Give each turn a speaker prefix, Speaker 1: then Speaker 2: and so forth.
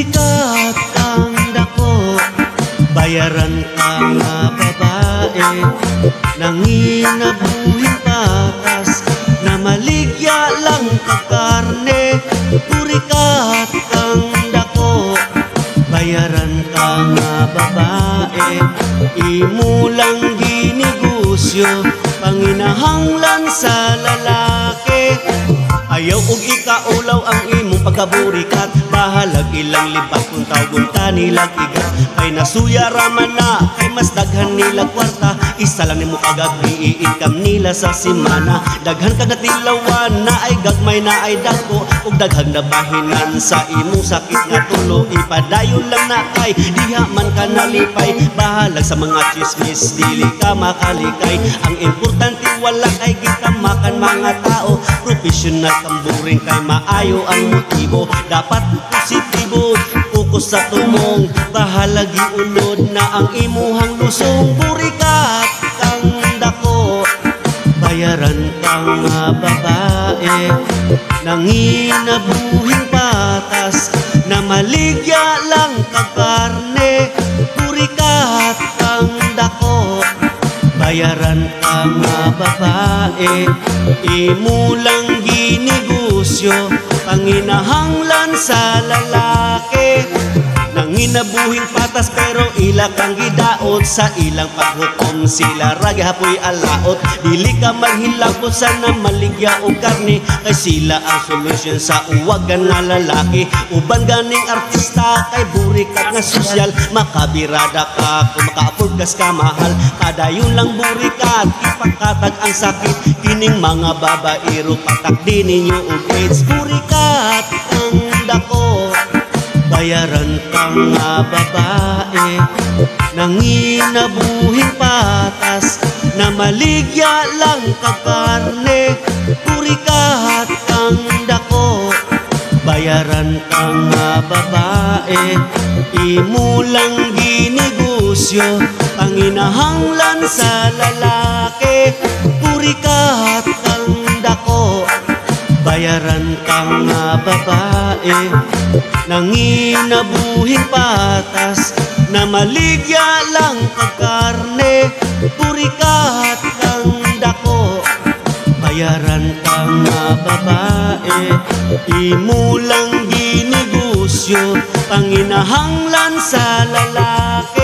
Speaker 1: puri kat ang dako, bayaran ka nga babae, nanginabuhing patas, na maligya lang ka karne. Puri kat ang dako, bayaran ka nga babae, imo lang ginegosyo, panginahanglan sa lalaki. Ayaw og ikaulaw ang imong pagkaburikat, bahalag ilang libat kung tawgon ka nilag igat. Kay nasuya raman na, kay mas daghan nila kwarta, isa lang nimo kagabi i-income nila sa simana. Daghan kag natilawan na ay gagmay na ay dako, ug daghang nabahinan sa imong sakit nga tulo. Ipadayon lang na kay diha man ka nalipay, bahalag sa mga chismis dili ka makalikay. Ang importante wala kay gitamakan mga tao, professional tamburing kay maayo ang motibo. Dapat positibo, focus sa tumong, bahalag iunod na ang imuhang lusong. Puri kat kang dako, bayaran kang babae, nanginabuhing patas, na maligya lang kag karne. Puri kat kang dako, bayaran ka nga babae, imo lang ginegosyo, panginahanglan sa lalaki. Nanginabuhing patas pero ila kang gidaot, sa ilang paghukom sila ragi hapoy alaot. Dili ka maghilabot sa na maligya o karne, kay sila ang solusyon sa uwagan nga lalaki. Uban ganing artista kay burikat nga sosyal, makabirada ka kung maka-afford kas ka mahal. Kadayon lang burikat, ipakatag ang sakit, kining mga babaero patak din ninyo og AIDS. Burikat ang dako, bayaran kang nga babae, nanginabuhing patas, na maligya lang kag karne. Puri kat kang dako, bayaran kang nga babae, imo lang ginegosyo, panginahanglan sa lalaki. Puri kat kang dako, bayaran kang nga babae, nanginabuhing patas, na maligya lang kag karne. Puri kat kang dako, bayaran kang nga babae, imo lang ginegosyo, panginahanglan sa lalaki.